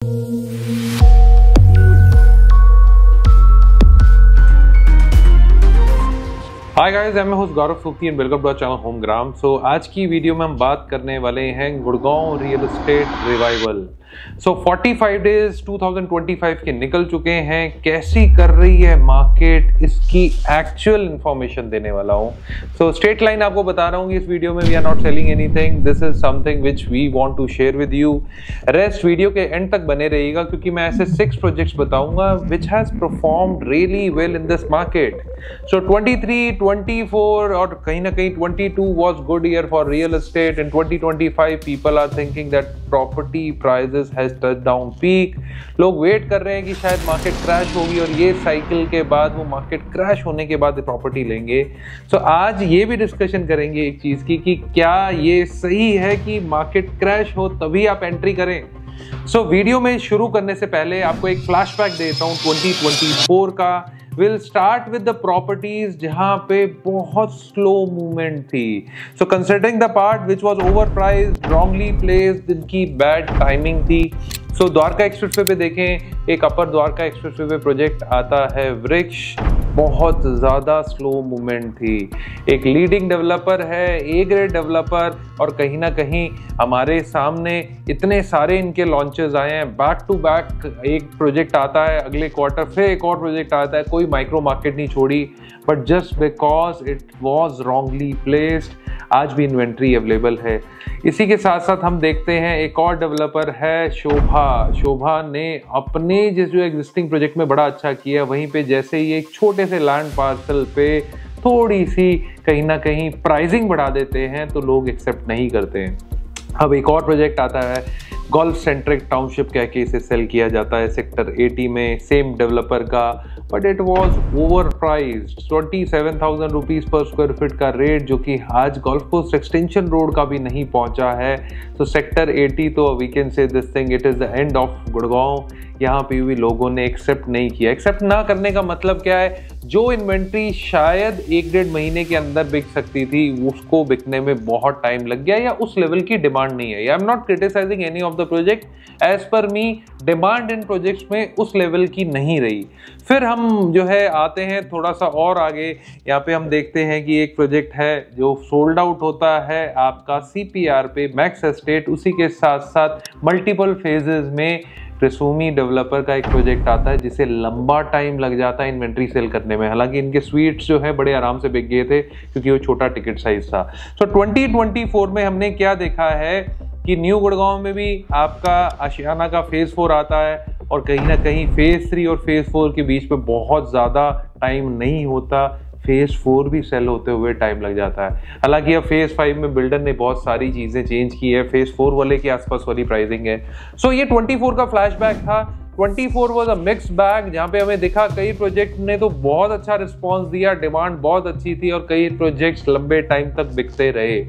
Hi guys, मैं host Gaurav Sukhi and welcome to our channel Homegram. So आज की video में हम बात करने वाले हैं Gurgaon real estate revival. 45 days 2025 के निकल चुके हैं। कैसी कर रही है मार्केट, इसकी एक्चुअल इंफॉर्मेशन देने वाला हूं। स्ट्रेट लाइन आपको बता रहा हूं कि इस वीडियो में we are not selling anything, this is something which we want to share with you. Rest video के एंड तक बने रहिएगा क्योंकि मैं ऐसे 6 प्रोजेक्ट्स बताऊंगा which has performed really well in this market. 23, 24 और कहीं ना कहीं 22 was good year for real estate. In 2025 people are thinking that property prices has touched down peak. लोग वेट कर रहे हैं कि शायद मार्केट क्रैश होगी और ये साइकिल के बाद वो मार्केट क्रैश होने के बाद प्रॉपर्टी लेंगे। आज ये भी डिस्कशन करेंगे एक चीज की कि क्या ये सही है कि मार्केट क्रैश हो तभी आप एंट्री करें। वीडियो में शुरू करने से पहले आपको एक फ्लैशबैक देता हूं 2024 का। We'll start with the properties जहां पे बहुत स्लो मूवमेंट थी। Considering the part which was overpriced, wrongly placed, इनकी बैड टाइमिंग थी। द्वारका एक्सप्रेसवे पे देखें, एक अपर द्वारका एक्सप्रेसवे पे प्रोजेक्ट आता है वृक्ष, बहुत ज़्यादा स्लो मूवमेंट थी। एक लीडिंग डेवलपर है, ए ग्रेड डेवलपर, और कहीं ना कहीं हमारे सामने इतने सारे इनके लॉन्चेस आए हैं, बैक टू बैक एक प्रोजेक्ट आता है, अगले क्वार्टर फिर एक और प्रोजेक्ट आता है, कोई माइक्रो मार्केट नहीं छोड़ी। But just because it was wrongly placed आज भी इन्वेंट्री अवेलेबल है। इसी के साथ साथ हम देखते हैं एक और डेवलपर है शोभा ने अपने जो एग्जिस्टिंग प्रोजेक्ट में बड़ा अच्छा किया, वहीं पे जैसे ही एक छोटे से लैंड पार्सल पे थोड़ी सी कहीं ना कहीं प्राइसिंग बढ़ा देते हैं तो लोग एक्सेप्ट नहीं करते हैं। अब एक और प्रोजेक्ट आता है गोल्फ सेंट्रिक टाउनशिप कह के इसे सेल किया जाता है सेक्टर 80 में, सेम डेवलपर का, but it was over prized. 27,000 rupees पर स्क्वायर फीट का रेट, जो कि आज गोल्फ कोर्स एक्सटेंशन रोड का भी नहीं पहुंचा है। सेक्टर 80 तो we can say this thing it is the end of Gurgaon. यहाँ पे भी लोगों ने एक्सेप्ट नहीं किया। एक्सेप्ट ना करने का मतलब क्या है, जो इन्वेंट्री शायद 1-1.5 महीने के अंदर बिक सकती थी उसको बिकने में बहुत टाइम लग गया, या उस लेवल की डिमांड नहीं है। I am not criticising any of the project, as per me demand in projects में उस लेवल की नहीं रही। फिर हम जो है आते हैं थोड़ा सा और आगे, यहाँ पे हम देखते हैं कि एक प्रोजेक्ट है जो सोल्ड आउट होता है आपका CPR पे, मैक्स एस्टेट। उसी के साथ साथ मल्टीपल फेजेस में प्रेसोमी डेवलपर का एक प्रोजेक्ट आता है जिसे लंबा टाइम लग जाता है इन्वेंट्री सेल करने में। हालांकि इनके स्वीट्स जो है बड़े आराम से बिक गए थे क्योंकि वो छोटा टिकट साइज था। 2024 में हमने क्या देखा है कि न्यू गुड़गांव में भी आपका आशियाना का फेज 4 आता है, और कहीं ना कहीं फेज 3 और फेज 4 के बीच में बहुत ज़्यादा टाइम नहीं होता, फेज 4 भी सेल होते हुए टाइम लग जाता है। हालांकि अब फेज 5 में बिल्डर ने बहुत सारी चीज़ें चेंज की है, फेज 4 वाले के आसपास वाली प्राइसिंग है। ये 24 का फ्लैशबैक था। 24 वाज अ मिक्स बैग, जहाँ पे हमें दिखा कई प्रोजेक्ट ने तो बहुत अच्छा रिस्पांस दिया, डिमांड बहुत अच्छी थी और कई प्रोजेक्ट्स लंबे टाइम तक बिकते रहे।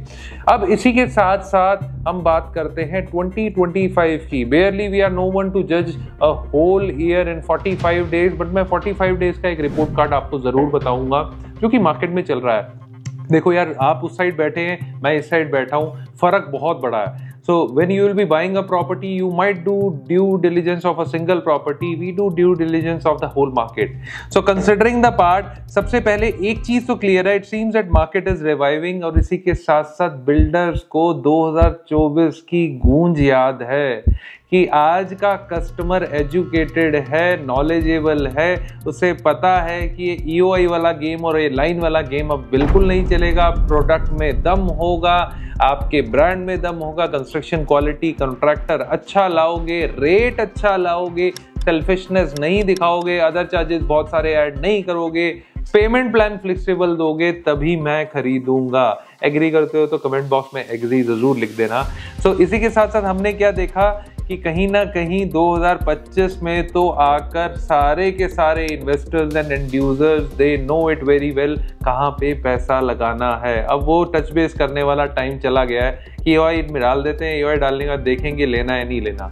अब इसी के साथ साथ हम बात करते हैं 2025 की। Barely we are no one to जज a whole year in 45 days, but मैं 45 डेज का एक रिपोर्ट कार्ड आपको जरूर बताऊंगा जो कि मार्केट में चल रहा है। देखो यार, आप उस साइड बैठे हैं, मैं इस साइड बैठा हूं, फर्क बहुत बड़ा है। So when you will be buying a property, you might do due diligence of a single property. We do due diligence of the whole market. So considering the part, सबसे पहले एक चीज तो क्लियर है, it seems that market is reviving, और इसी के साथ साथ बिल्डर्स को 2024 की गूंज याद है कि आज का कस्टमर एजुकेटेड है, नॉलेजेबल है, उसे पता है कि ये EOI वाला गेम और ये लाइन वाला गेम अब बिल्कुल नहीं चलेगा। प्रोडक्ट में दम होगा, आपके ब्रांड में दम होगा, कंस्ट्रक्शन क्वालिटी, कॉन्ट्रैक्टर अच्छा लाओगे, रेट अच्छा लाओगे, सेल्फिशनेस नहीं दिखाओगे, अदर चार्जेस बहुत सारे ऐड नहीं करोगे, पेमेंट प्लान फ्लेक्सिबल दोगे, तभी मैं खरीदूंगा। एग्री करते हो तो कमेंट बॉक्स में एग्री जरूर लिख देना। इसी के साथ साथ हमने क्या देखा कि कहीं ना कहीं 2025 में तो आकर सारे के सारे investors and and users they know it very well कहाँ पे पैसा लगाना है। अब वो टच बेस करने वाला टाइम चला गया है कि EOI में डाल देते हैं, EOI डालने का देखेंगे लेना है नहीं लेना।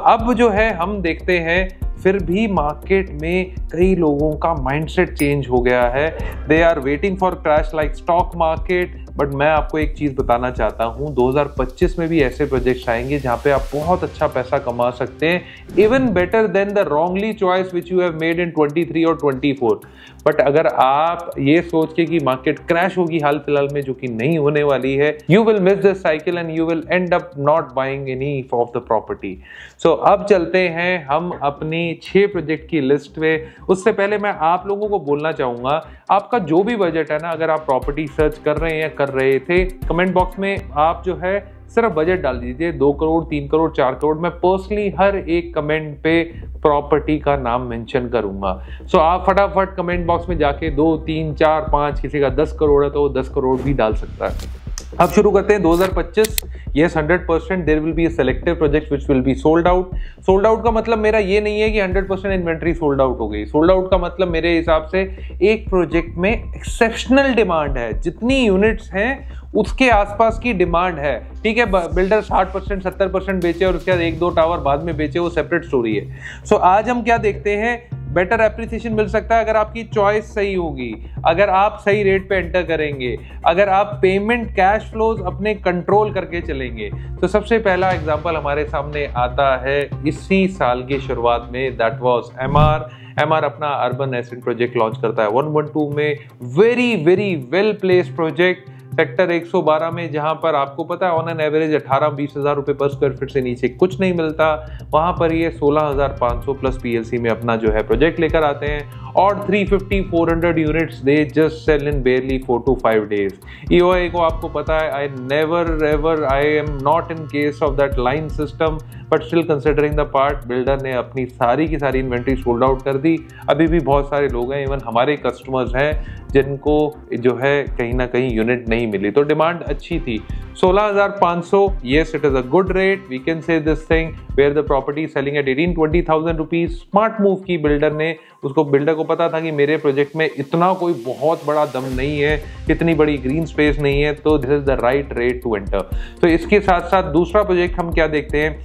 अब जो है हम देखते हैं फिर भी मार्केट में कई लोगों का माइंडसेट चेंज हो गया है। They are waiting for crash like stock market, but मैं आपको एक चीज बताना चाहता हूं, 2025 में भी ऐसे प्रोजेक्ट्स आएंगे जहां पे आप बहुत अच्छा पैसा कमा सकते हैं, even better than the wrongly choice which you have made in 23 और 24। बट अगर आप ये सोच के कि मार्केट क्रैश होगी हाल फिलहाल में, जो कि नहीं होने वाली है, you will miss this cycle and you will end up not buying any of the property. So अब चलते हैं हम अपनी 6 प्रोजेक्ट की लिस्ट में। उससे पहले मैं आप लोगों को बोलना चाहूंगा, आपका जो भी बजट है ना, अगर आप प्रॉपर्टी सर्च कर रहे हैं या कर रहे थे, कमेंट बॉक्स में आप जो है सिर्फ बजट डाल दीजिए, 2 करोड़ 3 करोड़ 4 करोड़। मैं पर्सनली हर एक कमेंट पे प्रॉपर्टी का नाम मेंशन करूंगा। सो आप फटाफट कमेंट बॉक्स में जाके 2 3 4 5, किसी का 10 करोड़ है तो 10 करोड़ भी डाल सकता है। अब शुरू करते हैं 2025। Yes, 100% there will be selective projects which will be sold out. Sold out का मतलब मेरा ये नहीं है कि 100% इन्वेंट्री सोल्ड आउट हो गई। सोल्ड आउट का मतलब मेरे हिसाब से एक प्रोजेक्ट में एक्सेप्शनल डिमांड है, जितनी यूनिट्स हैं उसके आसपास की डिमांड है। ठीक है, बिल्डर 60% 70% बेचे और उसके बाद 1-2 टावर बाद में बेचे, वो सेपरेट स्टोरी है। सो आज हम क्या देखते हैं, बेटर एप्रिसिएशन मिल सकता है अगर आपकी चॉइस सही होगी, अगर आप सही रेट पे एंटर करेंगे, अगर आप पेमेंट कैश फ्लोज अपने कंट्रोल करके चलेंगे। तो सबसे पहला एग्जांपल हमारे सामने आता है इसी साल की शुरुआत में, दैट वाज एमआर अपना अर्बन एसेट प्रोजेक्ट लॉन्च करता है 112 में। Very very well placed project, sector 112 में, जहां पर आपको पता है ऑन एन एवरेज 18-20 हज़ार रुपए पर स्क्वायर फीट से नीचे कुछ नहीं मिलता। वहां पर ये 16,500 प्लस पीएलसी में अपना जो है प्रोजेक्ट लेकर आते हैं और 350-400 units they just sell in बेयरली 4 to 5 days. EOI को आपको पता है, I am not in case of that line system, but still considering the part, builder ने अपनी सारी की सारी इन्वेंट्री सोल्ड आउट कर दी। अभी भी बहुत सारे लोग हैं, इवन हमारे कस्टमर्स हैं, जिनको जो है कहीं ना कहीं यूनिट नहीं मिली। तो डिमांड अच्छी थी। 16,500, yes it is a good rate, we can say this thing, where the property is selling at 18-20,000 rupees। Smart move की बिल्डर ने, बिल्डर को पता था कि मेरे प्रोजेक्ट में इतना कोई बहुत बड़ा दम नहीं है, इतनी बड़ी ग्रीन स्पेस नहीं है, तो this is the right rate to enter. तो इसके साथ साथ दूसरा प्रोजेक्ट हम क्या देखते हैं,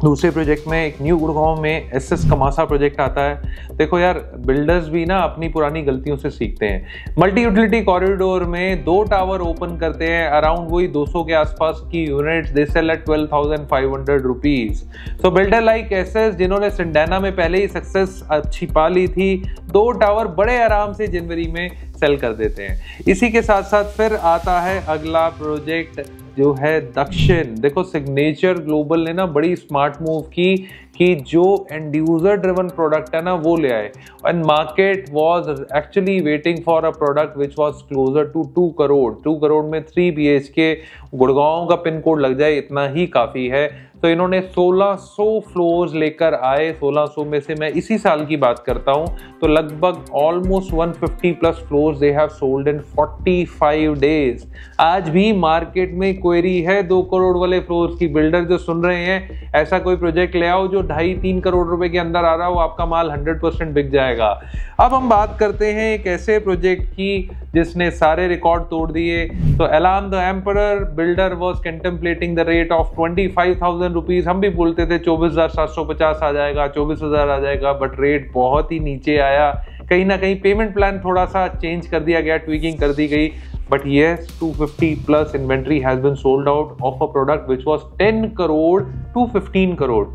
दूसरे प्रोजेक्ट में एक न्यू गुड़गांव में एसएस कमासा प्रोजेक्ट आता है। देखो यार, बिल्डर्स भी ना अपनी पुरानी गलतियों से सीखते हैं। मल्टी यूटिलिटी कॉरिडोर में 2 टावर ओपन करते हैं, अराउंड वही 200 के आसपास की units, they sell at 12,500 rupees. So builder like SS, जिन्होंने सिंडाना में पहले ही सक्सेस अच्छी पा ली थी, 2 टावर बड़े आराम से जनवरी में सेल कर देते हैं। इसी के साथ साथ फिर आता है अगला प्रोजेक्ट जो है दक्षिण। देखो, सिग्नेचर ग्लोबल ने ना बड़ी स्मार्ट मूव की कि जो एंड यूजर ड्रिवन प्रोडक्ट है ना वो ले आए, and market was actually waiting for a product which was closer to 2 crore. 2 crore में 3 BHK, गुड़गांव का पिन कोड लग जाए इतना ही काफी है। तो इन्होंने 1600 फ्लोर्स लेकर आए। 1600 में से मैं इसी साल की बात करता हूं, तो लगभग almost 150 plus floors they have sold in 45 days. आज भी मार्केट में क्वेरी है 2 करोड़ वाले फ्लोर्स की। बिल्डर जो सुन रहे हैं, ऐसा कोई प्रोजेक्ट ले आओ जो 2.5-3 करोड़ रुपए के अंदर आ रहा हो, आपका माल 100% बिक जाएगा। अब हम बात करते हैं एक ऐसे प्रोजेक्ट की जिसने सारे रिकॉर्ड तोड़ दिए। तो एलान the emperor, builder was contemplating the rate of 25,000 rupees. हम भी बोलते थे 24,750 आ जाएगा, 24,000 आ जाएगा, बट रेट बहुत ही नीचे आया। कहीं ना कहीं पेमेंट प्लान थोड़ा सा चेंज कर दिया गया, ट्वीकिंग कर दी गई, but yes, 250 plus inventory has been sold out of a product which was 10 crore to 15 crore।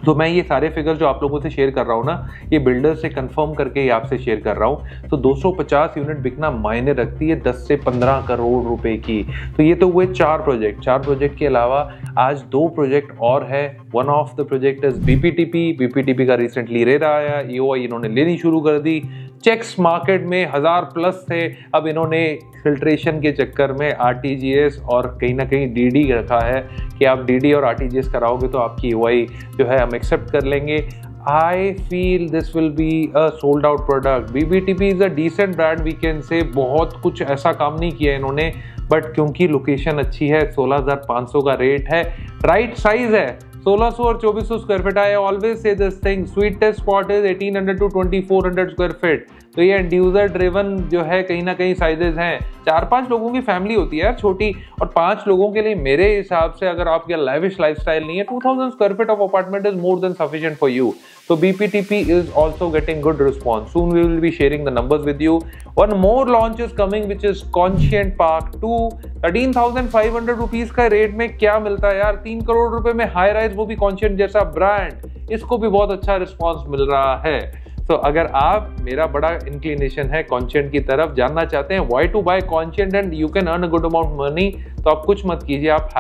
तो मैं ये सारे फिगर जो आप लोगों से शेयर कर रहा हूँ ना, ये बिल्डर से कंफर्म करके ही आपसे शेयर कर रहा हूँ। तो 250 यूनिट बिकना मायने रखती है 10 से 15 करोड़ रुपए की। तो ये तो हुए 4 प्रोजेक्ट के अलावा आज 2 प्रोजेक्ट और है। One of the project is BPTP का रिसेंटली रेरा आया, ईओआई इन्होंने लेनी शुरू कर दी। चेक्स मार्केट में 1000 प्लस थे, अब इन्होंने फिल्ट्रेशन के चक्कर में आरटीजीएस और कहीं ना कहीं डीडी रखा है कि आप डीडी और आरटीजीएस कराओगे तो आपकी ईओआई जो है हम एक्सेप्ट कर लेंगे। I feel this will be a sold out product। BBTP is a decent brand, we can say। बहुत कुछ ऐसा काम नहीं किया इन्होंने, बट क्योंकि लोकेशन अच्छी है, 16,500 का रेट है, राइट साइज है। 1600 और 2400 square feet. I always say this thing, sweetest spot is 1800 to 2400 square feet. तो ये एंड यूजर ड्रिवन जो है कहीं ना कहीं साइजेस हैं। 4-5 लोगों की फैमिली होती है यार छोटी, और 5 लोगों के लिए मेरे हिसाब से अगर आपके लाइविश लाइफस्टाइल नहीं है, 2000 square feet of apartment is more than sufficient for you. So BPTP is also getting good response. Soon we will be sharing the numbers with you. One more launch is coming, which is Conscient Park 2. 13,500 rupees का rate में क्या मिलता है यार, 3 करोड़ रुपए में high rise, वो भी Conscient जैसा ब्रांड। इसको भी बहुत अच्छा रिस्पॉन्स मिल रहा है। तो अगर आप, मेरा बड़ा इंक्लिनेशन है Conscient की तरफ, जानना चाहते हैं why to buy Conscient and you can earn a good amount money, तो आप कुछ मत कीजिए, आप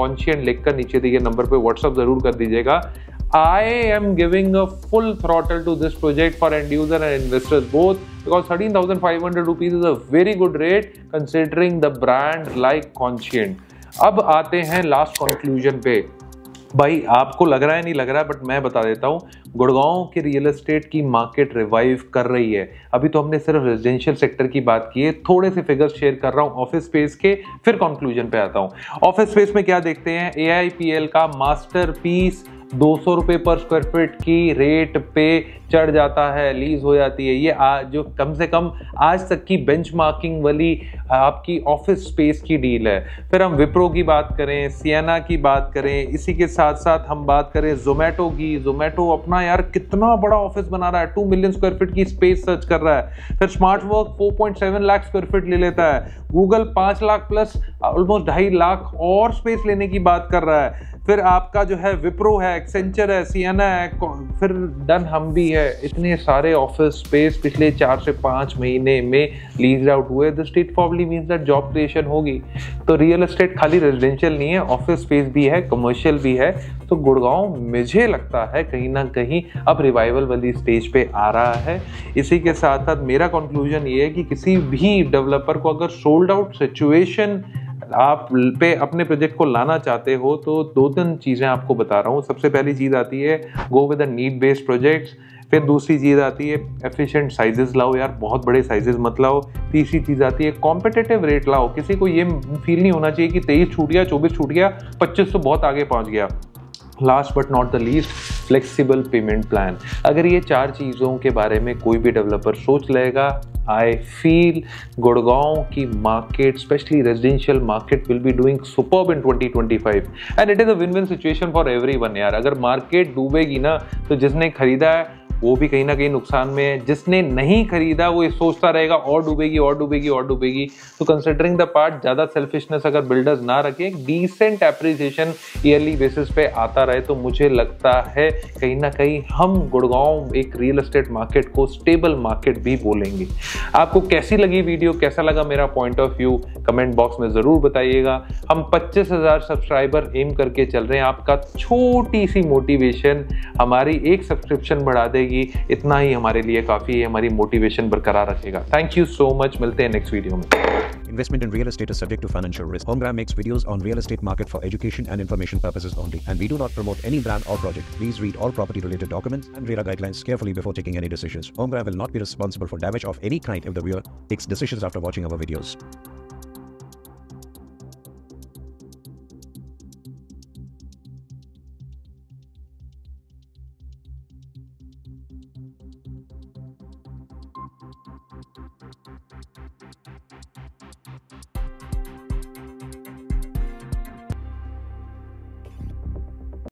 #Conscient लिखकर नीचे दिए नंबर पे व्हाट्सएप जरूर कर दीजिएगा। I am giving a full throttle to this project for end user and investors both, because 13,500 rupees is a very good rate considering the brand like Conscient। अब आते हैं लास्ट कंक्लूजन पे। भाई आपको लग रहा है नहीं लग रहा है, बट मैं बता देता हूँ, गुड़गांव के रियल एस्टेट की मार्केट रिवाइव कर रही है। अभी तो हमने सिर्फ रेजिडेंशियल सेक्टर की बात की है, थोड़े से फिगर्स शेयर कर रहा हूँ ऑफिस स्पेस के, फिर कंक्लूजन पे आता हूँ। ऑफिस स्पेस में क्या देखते हैं, AIPL का मास्टरपीस 200 रुपये पर स्क्वायर फीट की रेट पे चढ़ जाता है, लीज हो जाती है। ये जो कम से कम आज तक की बेंचमार्किंग वाली आपकी ऑफिस स्पेस की डील है। फिर हम विप्रो की बात करें, सियाना की बात करें, इसी के साथ साथ हम बात करें जोमेटो की। जोमेटो अपना यार कितना बड़ा ऑफिस बना रहा है, 2 मिलियन स्क्वायर फीट की स्पेस सर्च कर रहा है। फिर smart work 4.7 lakh square feet ले लेता है। Google 5 lakh plus almost 2.5 lakh और स्पेस लेने की बात कर रहा है। फिर आपका जो है विप्रो है, एक्सेंचर है, सियाना है, फिर डन हम भी है। इतने सारे ऑफिस स्पेस पिछले 4 से 5 महीने में लीज आउट हुए। This state probably means that job creation होगी। तो रियल एस्टेट खाली रेजिडेंशियल नहीं है, ऑफिस स्पेस भी है, कमर्शियल भी है। तो गुड़गांव मुझे लगता है कहीं ना कहीं अब रिवाइवल वाली स्टेज पे आ रहा है। इसी के साथ साथ मेरा कंक्लूजन ये है कि किसी भी डेवलपर को अगर सोल्ड आउट सिचुएशन आप पे अपने प्रोजेक्ट को लाना चाहते हो, तो 2-3 चीजें आपको बता रहा हूँ। सबसे पहली चीज आती है go with a need based projects. फिर दूसरी चीज आती है एफिशिएंट साइजेस लाओ यार, बहुत बड़े साइजेस मत लाओ। तीसरी चीज आती है कॉम्पिटिटिव रेट लाओ। किसी को ये फील नहीं होना चाहिए कि 23 छूट गया, 24 छूट गया, 25 तो बहुत आगे पहुंच गया। Last but not the least, flexible pavement plan. अगर ये 4 चीज़ों के बारे में कोई भी डेवलपर सोच लेगा, आई फील गुड़गांव की market, specially residential market, will be doing superb in 2025 and it is a win win situation for everyone यार। अगर मार्केट डूबेगी ना, तो जिसने खरीदा है वो भी कहीं ना कहीं नुकसान में है, जिसने नहीं खरीदा वो ये सोचता रहेगा और डूबेगी और डूबेगी और डूबेगी। तो कंसिडरिंग द पार्ट, ज़्यादा सेल्फिशनेस अगर बिल्डर्स ना रखें, डिसेंट एप्रिसिएशन ईयरली बेसिस पे आता रहे, तो मुझे लगता है कहीं ना कहीं हम गुड़गांव एक रियल एस्टेट मार्केट को स्टेबल मार्केट भी बोलेंगे। आपको कैसी लगी वीडियो, कैसा लगा मेरा point of view, comment box में ज़रूर बताइएगा। हम 25,000 सब्सक्राइबर एम करके चल रहे हैं। आपका छोटी सी मोटिवेशन हमारी एक सब्सक्रिप्शन बढ़ा देगी, इतना ही हमारे लिए काफी है, हमारी मोटिवेशन बरकरार रखेगा। थैंक यू सो मच, मिलते हैं नेक्स्ट वीडियो में। Investment in real estate is subject to financial risk. Homegram makes videos on real estate market for education and information purposes only, and we do not promote any brand or project. Please read all property related documents and RERA guidelines carefully before taking any decisions. Homegram will not be responsible for damage of any kind if the viewer takes decisions after watching our videos.